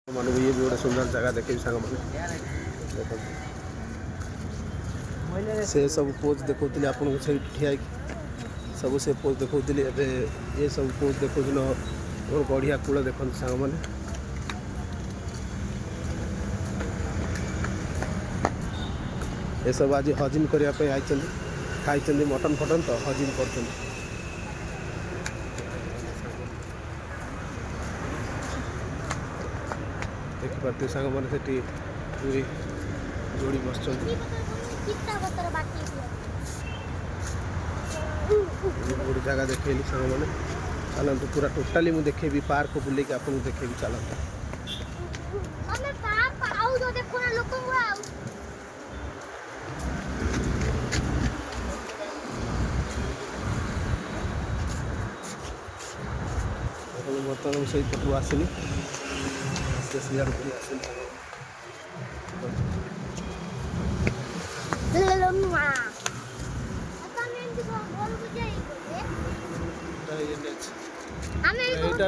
मान ये भी गोटे सुंदर जगह देखे सांग मैंने से सब पोज देखते आपको से ठिया सब से पोज देखते ये सब पोज देखो और बढ़िया कूल देखते सांग मैंने ये सब आज हजिम करने आई खाई मटन फटन तो हजिम कर देखिपे सांग मैंने से पूरी जोड़ी बस गोटे जगह देखेली सांग मैंने चलतु पूरा टोटाली मुझे देखेबी पार्क बुलेक आपको देखेबी चलता बर्तमान से पटू आसनी यहाँ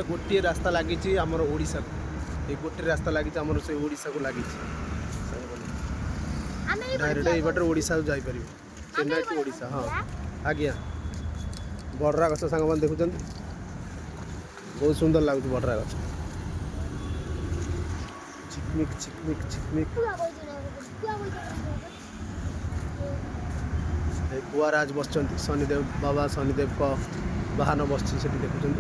गोटे रास्ता लगी आमर ओडिशा को ये गोटे रास्ता लगी आमर से ओडिशा को लगी डायरेक्ट ये बाटर ओडिशा जापर चेन्नई टू ओडिशा हाँ आज्ञा बड़रा गछ सांग मैंने देखुं बहुत सुंदर लगुच बड़रा गछ चिकमिक चिकमिक चिकमिक कुआराज बस शनिदेव बाबा शनिदेव का वाहन बस देखुं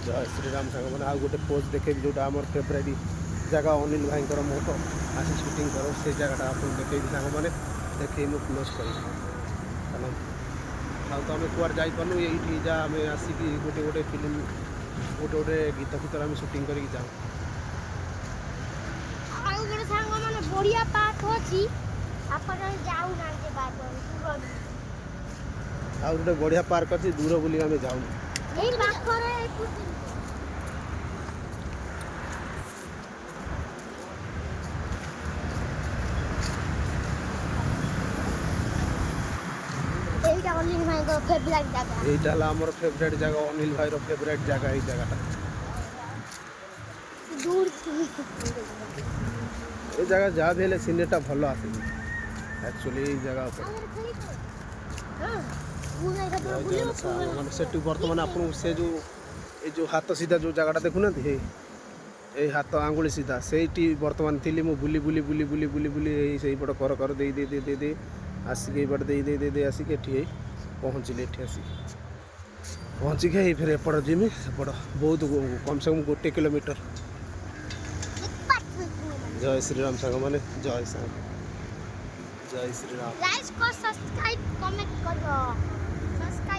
जय श्रीराम सांग मैंने आउ गोटे पोज देखे जोटा आम फेवरेट जगह अनिल भाई मोटो आसी सुटिंग करो से जगह आप देखे सांग मैंने देखे मुझे क्लोज कर तो आम कुआर जापारू ये जा आम आसिक गोटे गोटे फिल्म गोटे गोटे गीत फितर आम सुटिंग कर जाऊँ गोटे बढ़िया पार्क अच्छी दूर बुल आम जाऊँ यहाँ आमर फेवरेट जगह अनिल भाई फेवरेट जगह ये जगह ये जगह जहाँ भी सीनेटा भल आसे एक्चुअली जगह से बर्तमान आप जो हाथ सीधा जो जगह देखुना ये हाथ आंगुली सीधा से बर्तमान थी मुझे बुली बुली बुली बुली बुली बुली से पट कर दे दे दे दे दे आसिक ये दे दे दे दे आसिक ये पहुँचली ये आसिक पहुँचिक फिर एपट जीमी सेपट बहुत कम से कम 1 किलोमीटर जय श्रीराम सांग मैंने जय श्रीराम।